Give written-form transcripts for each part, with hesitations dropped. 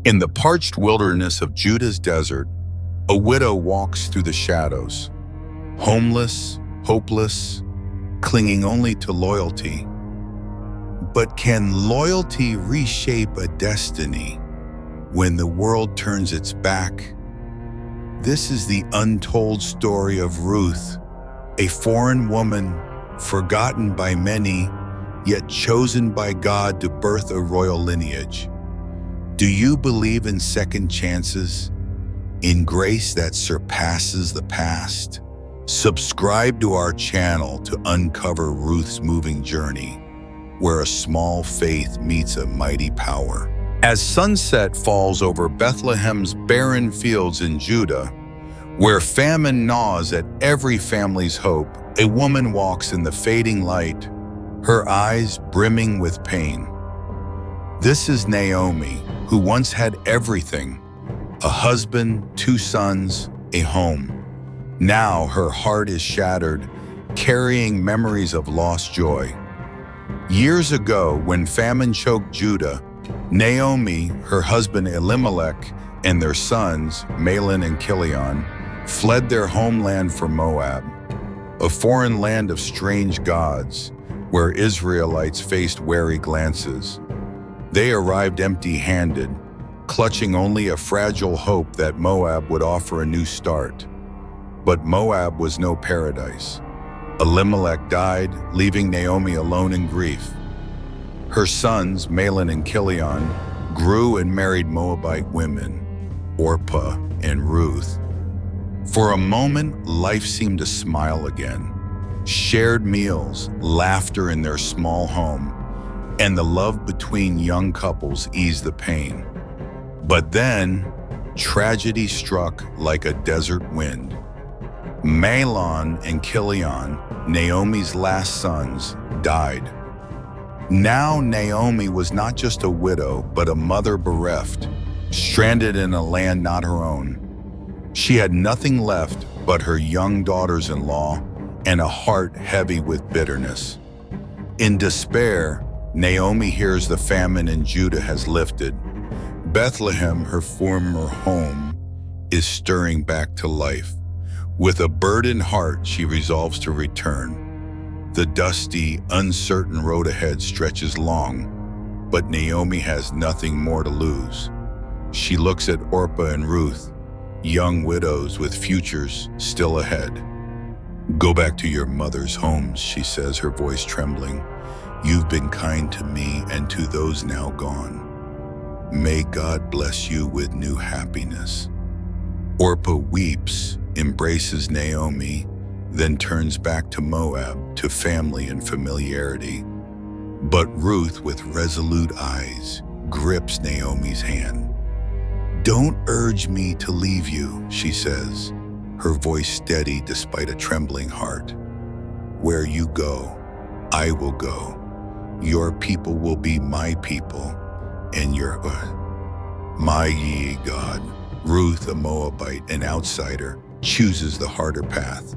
In the parched wilderness of Judah's desert, a widow walks through the shadows, homeless, hopeless, clinging only to loyalty. But can loyalty reshape a destiny when the world turns its back? This is the untold story of Ruth, a foreign woman, forgotten by many, yet chosen by God to birth a royal lineage. Do you believe in second chances, in grace that surpasses the past? Subscribe to our channel to uncover Ruth's moving journey, where a small faith meets a mighty power. As sunset falls over Bethlehem's barren fields in Judah, where famine gnaws at every family's hope, a woman walks in the fading light, her eyes brimming with pain. This is Naomi, who once had everything: a husband, 2 sons, a home. Now her heart is shattered, carrying memories of lost joy. Years ago, when famine choked Judah, Naomi, her husband Elimelech, and their sons, Mahlon and Chilion, fled their homeland for Moab, a foreign land of strange gods, where Israelites faced wary glances. They arrived empty-handed, clutching only a fragile hope that Moab would offer a new start. But Moab was no paradise. Elimelech died, leaving Naomi alone in grief. Her sons, Mahlon and Chilion, grew and married Moabite women, Orpah and Ruth. For a moment, life seemed to smile again. Shared meals, laughter in their small home, and the love between young couples eased the pain. But then, tragedy struck like a desert wind. Mahlon and Chilion, Naomi's last sons, died. Now Naomi was not just a widow, but a mother bereft, stranded in a land not her own. She had nothing left but her young daughters-in-law and a heart heavy with bitterness. In despair, Naomi hears the famine in Judah has lifted. Bethlehem, her former home, is stirring back to life. With a burdened heart, she resolves to return. The dusty, uncertain road ahead stretches long, but Naomi has nothing more to lose. She looks at Orpah and Ruth, young widows with futures still ahead. "Go back to your mother's homes," she says, her voice trembling. "You've been kind to me and to those now gone. May God bless you with new happiness." Orpah weeps, embraces Naomi, then turns back to Moab, to family and familiarity. But Ruth, with resolute eyes, grips Naomi's hand. "Don't urge me to leave you," she says, her voice steady despite a trembling heart. "Where you go, I will go. Your people will be my people, and your my God." Ruth, a Moabite, an outsider, chooses the harder path.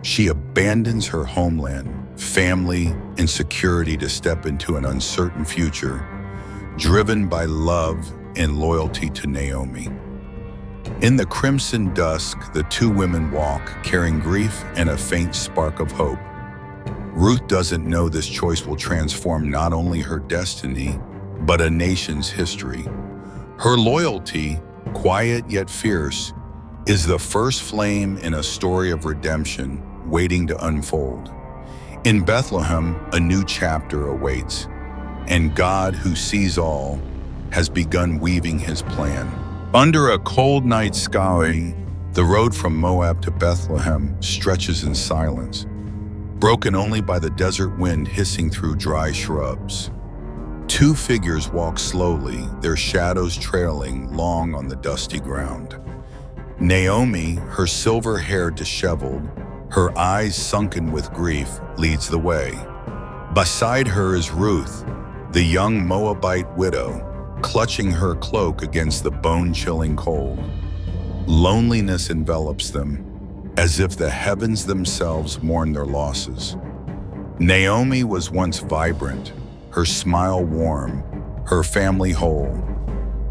She abandons her homeland, family, and security to step into an uncertain future, driven by love and loyalty to Naomi. In the crimson dusk, the 2 women walk, carrying grief and a faint spark of hope. Ruth doesn't know this choice will transform not only her destiny, but a nation's history. Her loyalty, quiet yet fierce, is the first flame in a story of redemption waiting to unfold. In Bethlehem, a new chapter awaits, and God, who sees all, has begun weaving his plan. Under a cold night sky, the road from Moab to Bethlehem stretches in silence, broken only by the desert wind hissing through dry shrubs. 2 figures walk slowly, their shadows trailing long on the dusty ground. Naomi, her silver hair disheveled, her eyes sunken with grief, leads the way. Beside her is Ruth, the young Moabite widow, clutching her cloak against the bone-chilling cold. Loneliness envelops them, as if the heavens themselves mourn their losses. Naomi was once vibrant, her smile warm, her family whole.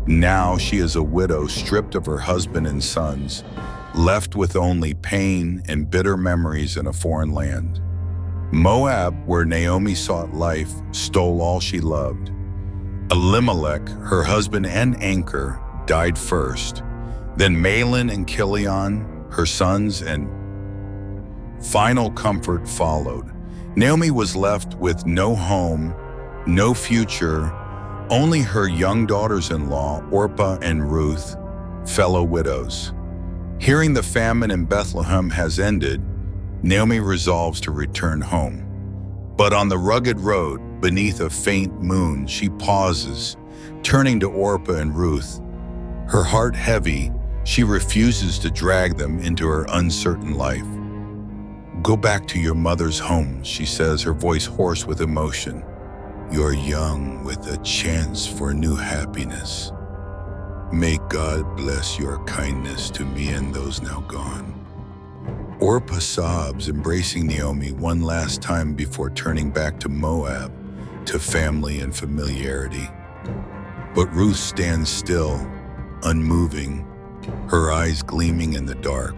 Now she is a widow stripped of her husband and sons, left with only pain and bitter memories in a foreign land. Moab, where Naomi sought life, stole all she loved. Elimelech, her husband and anchor, died first. Then Mahlon and Chilion, her sons, and final comfort followed. Naomi was left with no home, no future, only her young daughters-in-law, Orpah and Ruth, fellow widows. Hearing the famine in Bethlehem has ended, Naomi resolves to return home. But on the rugged road, beneath a faint moon, she pauses, turning to Orpah and Ruth. Her heart heavy, she refuses to drag them into her uncertain life. "Go back to your mother's home," she says, her voice hoarse with emotion. "You're young with a chance for new happiness. May God bless your kindness to me and those now gone." Orpah sobs, embracing Naomi one last time before turning back to Moab, to family and familiarity. But Ruth stands still, unmoving, her eyes gleaming in the dark.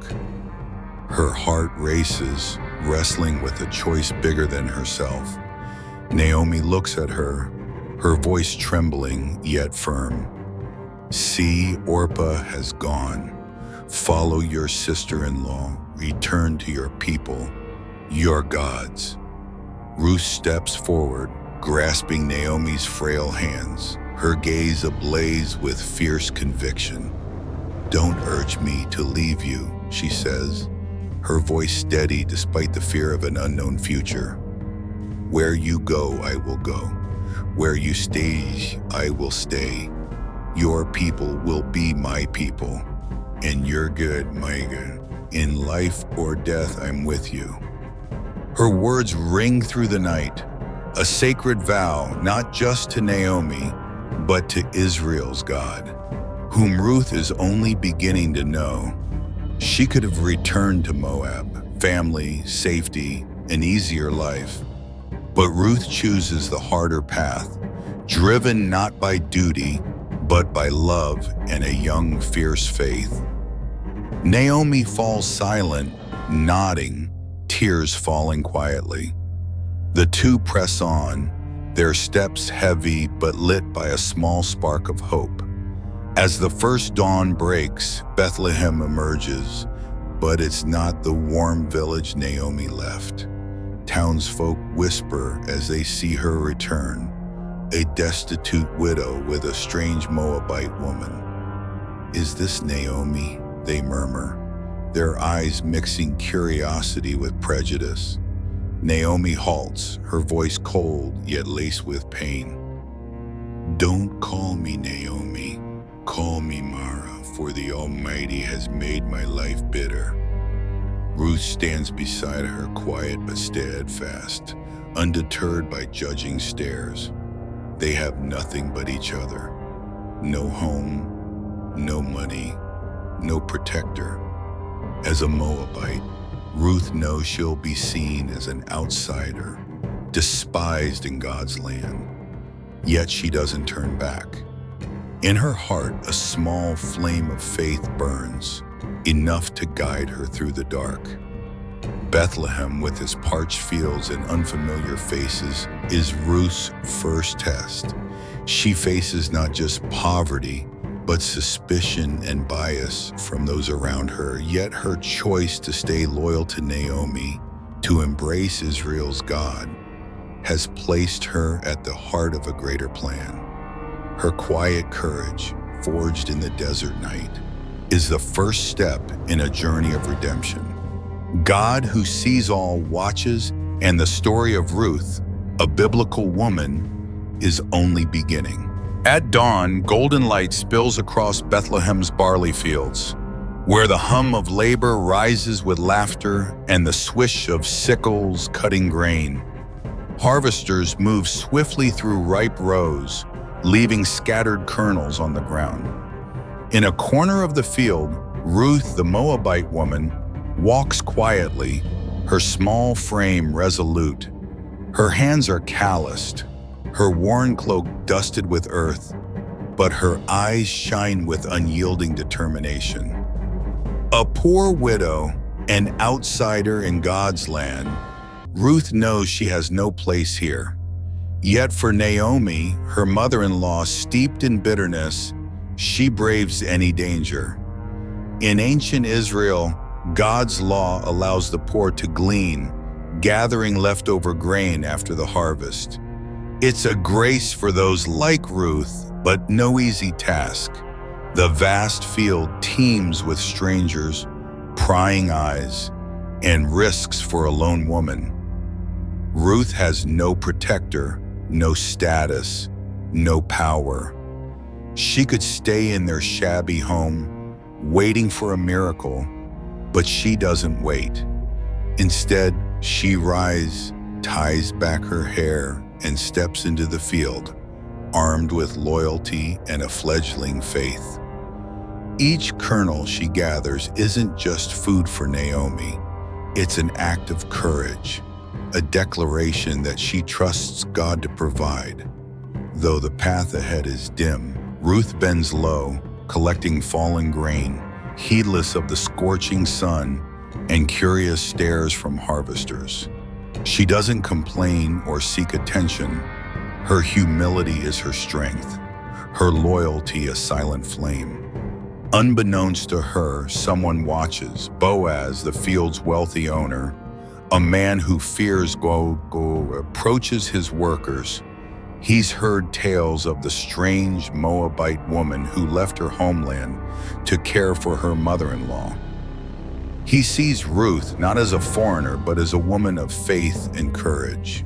Her heart races, wrestling with a choice bigger than herself. Naomi looks at her, her voice trembling yet firm. "See, Orpah has gone. Follow your sister-in-law. Return to your people, your gods." Ruth steps forward, grasping Naomi's frail hands, her gaze ablaze with fierce conviction. "Don't urge me to leave you," she says, her voice steady despite the fear of an unknown future. "Where you go, I will go. Where you stay, I will stay. Your people will be my people, and your good, my good. In life or death, I'm with you." Her words ring through the night, a sacred vow not just to Naomi, but to Israel's God, whom Ruth is only beginning to know. She could have returned to Moab, family, safety, an easier life. But Ruth chooses the harder path, driven not by duty, but by love and a young, fierce faith. Naomi falls silent, nodding, tears falling quietly. The two press on, their steps heavy but lit by a small spark of hope. As the first dawn breaks, Bethlehem emerges, but it's not the warm village Naomi left. Townsfolk whisper as they see her return, a destitute widow with a strange Moabite woman. "Is this Naomi?" they murmur, their eyes mixing curiosity with prejudice. Naomi halts, her voice cold yet laced with pain. "Don't call me Naomi, call me Mara, for the Almighty has made my life bitter." Ruth stands beside her, quiet but steadfast, undeterred by judging stares. They have nothing but each other. No home, no money, no protector. As a Moabite, Ruth knows she'll be seen as an outsider, despised in God's land. Yet she doesn't turn back. In her heart, a small flame of faith burns, enough to guide her through the dark. Bethlehem, with its parched fields and unfamiliar faces, is Ruth's first test. She faces not just poverty, but suspicion and bias from those around her. Yet her choice to stay loyal to Naomi, to embrace Israel's God, has placed her at the heart of a greater plan. Her quiet courage, forged in the desert night, is the first step in a journey of redemption. God, who sees all, watches, and the story of Ruth, a biblical woman, is only beginning. At dawn, golden light spills across Bethlehem's barley fields, where the hum of labor rises with laughter and the swish of sickles cutting grain. Harvesters move swiftly through ripe rows, leaving scattered kernels on the ground. In a corner of the field, Ruth, the Moabite woman, walks quietly, her small frame resolute. Her hands are calloused, her worn cloak dusted with earth. but her eyes shine with unyielding determination. A poor widow, an outsider in God's land, Ruth knows she has no place here. Yet for Naomi, her mother-in-law steeped in bitterness, she braves any danger. In ancient Israel, God's law allows the poor to glean, gathering leftover grain after the harvest. It's a grace for those like Ruth, but no easy task. The vast field teems with strangers, prying eyes, and risks for a lone woman. Ruth has no protector, no status, no power. She could stay in their shabby home, waiting for a miracle, but she doesn't wait. Instead, she rises, ties back her hair, and steps into the field, armed with loyalty and a fledgling faith. Each kernel she gathers isn't just food for Naomi. It's an act of courage, a declaration that she trusts God to provide. Though the path ahead is dim, Ruth bends low, collecting fallen grain, heedless of the scorching sun and curious stares from harvesters. She doesn't complain or seek attention. Her humility is her strength, her loyalty a silent flame. Unbeknownst to her, someone watches. Boaz, the field's wealthy owner, a man who fears God, approaches his workers. He's heard tales of the strange Moabite woman who left her homeland to care for her mother-in-law. He sees Ruth not as a foreigner, but as a woman of faith and courage.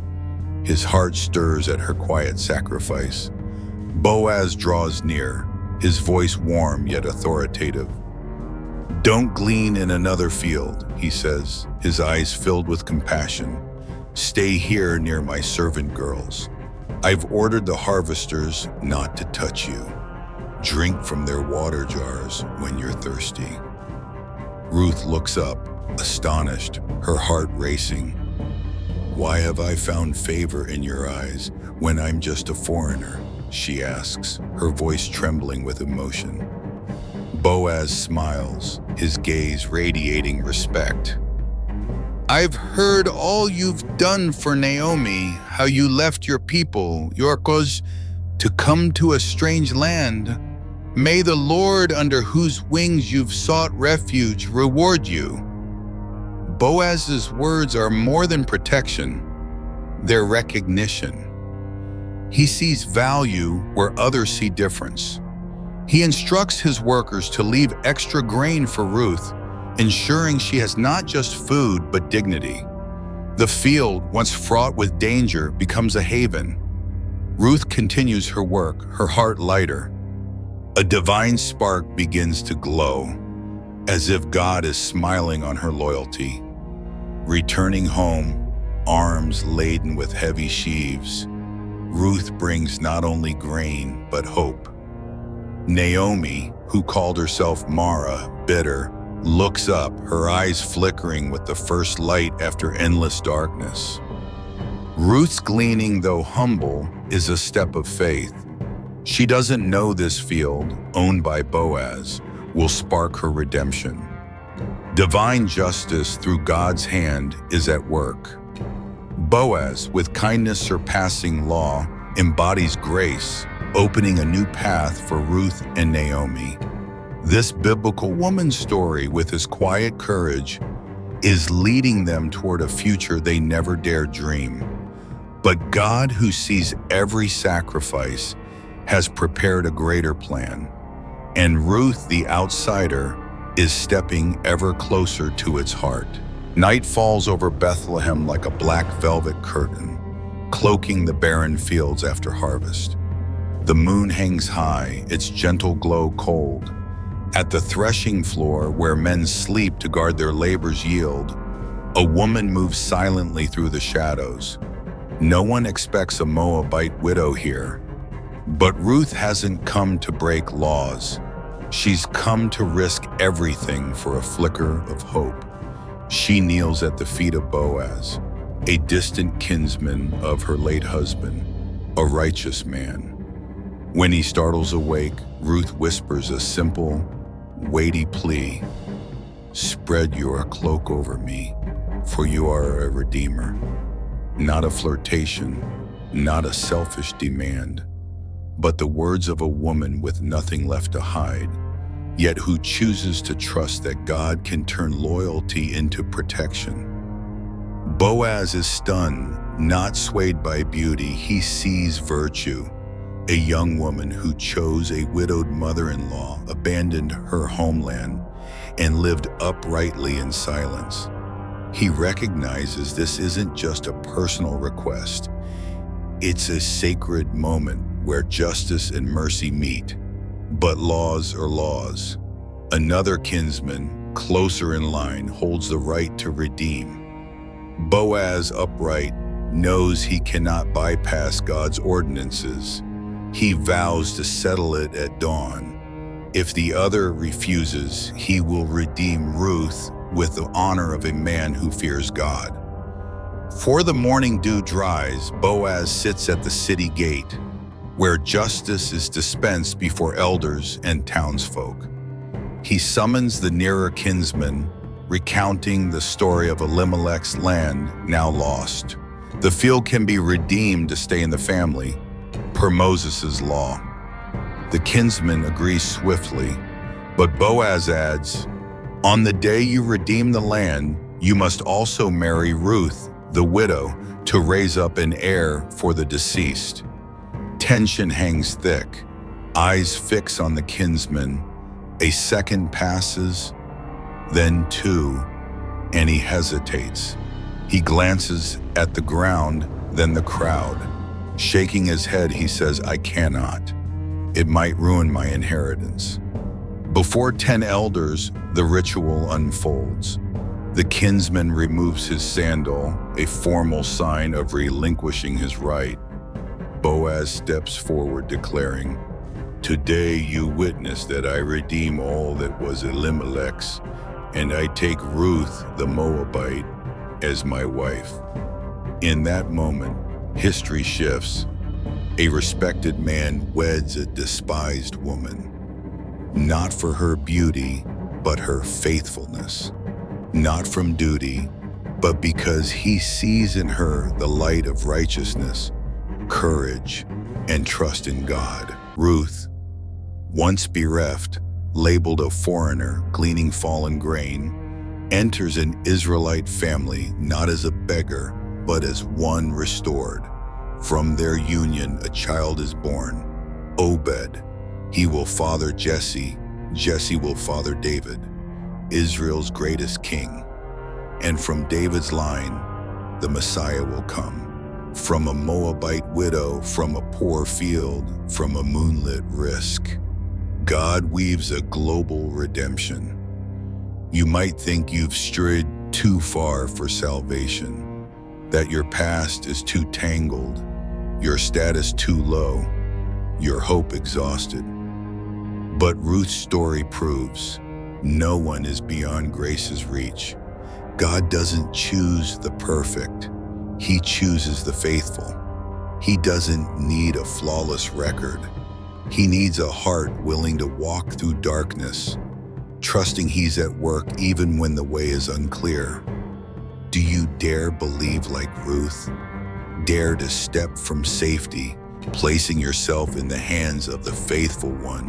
His heart stirs at her quiet sacrifice. Boaz draws near, his voice warm yet authoritative. "Don't glean in another field," he says, his eyes filled with compassion. "Stay here near my servant girls. I've ordered the harvesters not to touch you. Drink from their water jars when you're thirsty." Ruth looks up, astonished, her heart racing. "Why have I found favor in your eyes when I'm just a foreigner?" she asks, her voice trembling with emotion. Boaz smiles, his gaze radiating respect. "I've heard all you've done for Naomi, how you left your people, your cause, to come to a strange land. May the Lord under whose wings you've sought refuge reward you." Boaz's words are more than protection, they're recognition. He sees value where others see difference. He instructs his workers to leave extra grain for Ruth, ensuring she has not just food but dignity. The field, once fraught with danger, becomes a haven. Ruth continues her work, her heart lighter. A divine spark begins to glow, as if God is smiling on her loyalty. Returning home, arms laden with heavy sheaves, Ruth brings not only grain, but hope. Naomi, who called herself Mara, bitter, looks up, her eyes flickering with the first light after endless darkness. Ruth's gleaning, though humble, is a step of faith. She doesn't know this field, owned by Boaz, will spark her redemption. Divine justice through God's hand is at work. Boaz, with kindness surpassing law, embodies grace, opening a new path for Ruth and Naomi. This biblical woman story, with his quiet courage, is leading them toward a future they never dared dream. But God, who sees every sacrifice, has prepared a greater plan, and Ruth, the outsider, is stepping ever closer to its heart. Night falls over Bethlehem like a black velvet curtain, cloaking the barren fields after harvest. The moon hangs high, its gentle glow cold. At the threshing floor, where men sleep to guard their labor's yield, a woman moves silently through the shadows. No one expects a Moabite widow here. But Ruth hasn't come to break laws. She's come to risk everything for a flicker of hope. She kneels at the feet of Boaz, a distant kinsman of her late husband, a righteous man. When he startles awake, Ruth whispers a simple, weighty plea. Spread your cloak over me, for you are a redeemer. Not a flirtation, not a selfish demand, but the words of a woman with nothing left to hide, yet who chooses to trust that God can turn loyalty into protection. Boaz is stunned, not swayed by beauty. He sees virtue. A young woman who chose a widowed mother-in-law, abandoned her homeland, and lived uprightly in silence. He recognizes this isn't just a personal request. It's a sacred moment where justice and mercy meet. But laws are laws. Another kinsman, closer in line, holds the right to redeem. Boaz, upright, knows he cannot bypass God's ordinances. He vows to settle it at dawn. If the other refuses, he will redeem Ruth with the honor of a man who fears God. For the morning dew dries, Boaz sits at the city gate, where justice is dispensed before elders and townsfolk. He summons the nearer kinsman, recounting the story of Elimelech's land now lost. The field can be redeemed to stay in the family, per Moses' law. The kinsman agrees swiftly, but Boaz adds, on the day you redeem the land, you must also marry Ruth, the widow, to raise up an heir for the deceased. Tension hangs thick, eyes fix on the kinsman. A second passes, then two, and he hesitates. He glances at the ground, then the crowd. Shaking his head, he says, I cannot. It might ruin my inheritance. Before 10 elders, the ritual unfolds. The kinsman removes his sandal, a formal sign of relinquishing his right. Boaz steps forward, declaring, today you witness that I redeem all that was Elimelech's, and I take Ruth the Moabite as my wife. In that moment, history shifts. A respected man weds a despised woman, not for her beauty, but her faithfulness. Not from duty, but because he sees in her the light of righteousness, courage, and trust in God. Ruth, once bereft, labeled a foreigner gleaning fallen grain, enters an Israelite family not as a beggar, but as one restored. From their union a child is born, Obed. He will father Jesse, Jesse will father David, Israel's greatest king. And from David's line, the Messiah will come. From a Moabite widow, from a poor field, from a moonlit risk. God weaves a global redemption. You might think you've strayed too far for salvation, that your past is too tangled, your status too low, your hope exhausted. But Ruth's story proves no one is beyond grace's reach. God doesn't choose the perfect, He chooses the faithful. He doesn't need a flawless record. He needs a heart willing to walk through darkness, trusting He's at work even when the way is unclear. Do you dare believe like Ruth? Dare to step from safety, placing yourself in the hands of the faithful one.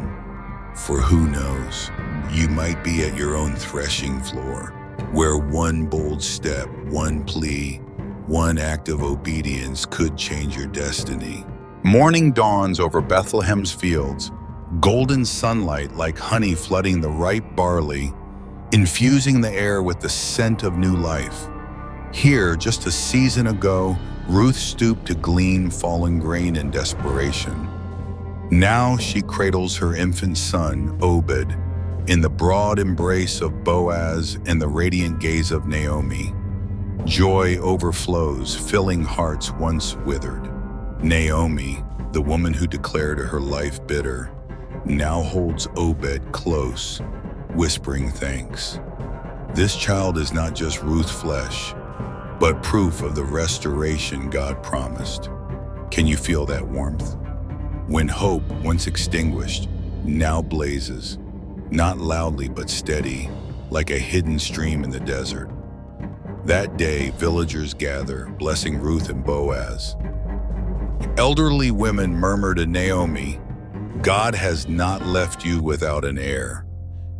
For who knows, you might be at your own threshing floor, where one bold step, one plea, one act of obedience could change your destiny. Morning dawns over Bethlehem's fields, golden sunlight like honey flooding the ripe barley, infusing the air with the scent of new life. Here, just a season ago, Ruth stooped to glean fallen grain in desperation. Now she cradles her infant son, Obed, in the broad embrace of Boaz and the radiant gaze of Naomi. Joy overflows, filling hearts once withered. Naomi, the woman who declared her life bitter, now holds Obed close, whispering thanks. This child is not just Ruth's flesh, but proof of the restoration God promised. Can you feel that warmth? when hope, once extinguished, now blazes, not loudly but steady, like a hidden stream in the desert. That day, villagers gather, blessing Ruth and Boaz. Elderly women murmur to Naomi, "God has not left you without an heir.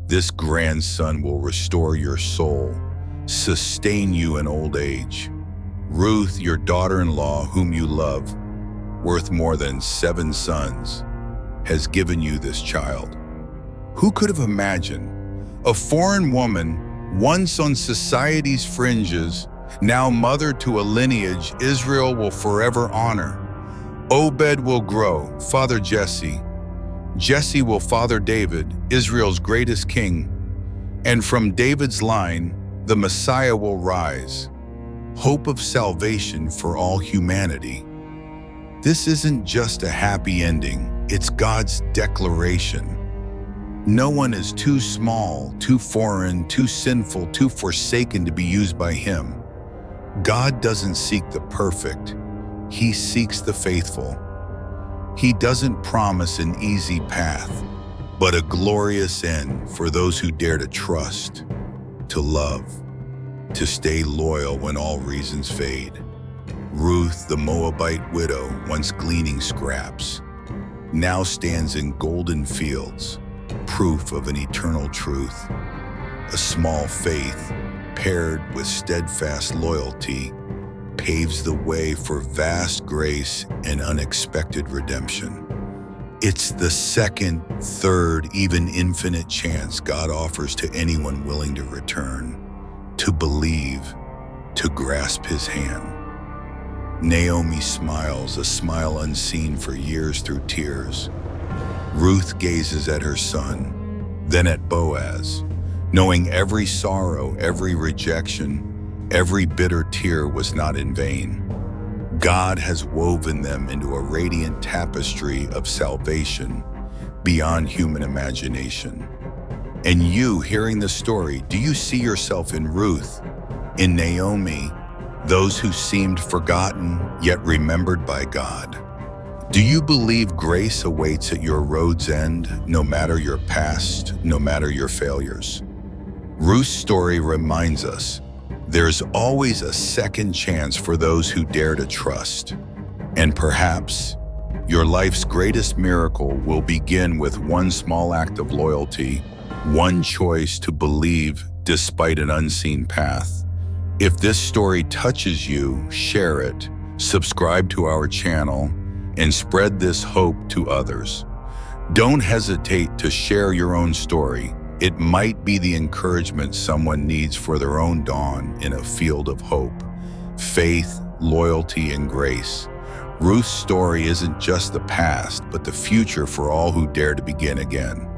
This grandson will restore your soul, sustain you in old age. Ruth, your daughter-in-law, whom you love, worth more than 7 sons, has given you this child." Who could have imagined a foreign woman, once on society's fringes, now mother to a lineage Israel will forever honor? Obed will grow, father Jesse. Jesse will father David, Israel's greatest king. And from David's line, the Messiah will rise, hope of salvation for all humanity. This isn't just a happy ending, it's God's declaration. No one is too small, too foreign, too sinful, too forsaken to be used by Him. God doesn't seek the perfect, He seeks the faithful. He doesn't promise an easy path, but a glorious end for those who dare to trust, to love, to stay loyal when all reasons fade. Ruth, the Moabite widow, once gleaning scraps, now stands in golden fields, proof of an eternal truth. A small faith, paired with steadfast loyalty, paves the way for vast grace and unexpected redemption. It's the second, third, even infinite chance God offers to anyone willing to return, to believe, to grasp His hand. Naomi smiles, a smile unseen for years through tears. Ruth gazes at her son, then at Boaz, knowing every sorrow, every rejection, every bitter tear was not in vain. God has woven them into a radiant tapestry of salvation beyond human imagination. And you, hearing the story, do you see yourself in Ruth, in Naomi, those who seemed forgotten yet remembered by God? Do you believe grace awaits at your road's end, no matter your past, no matter your failures? Ruth's story reminds us there's always a second chance for those who dare to trust. And perhaps your life's greatest miracle will begin with one small act of loyalty, one choice to believe despite an unseen path. If this story touches you, share it, subscribe to our channel, and spread this hope to others. Don't hesitate to share your own story. It might be the encouragement someone needs for their own dawn in a field of hope, faith, loyalty, and grace. Ruth's story isn't just the past, but the future for all who dare to begin again.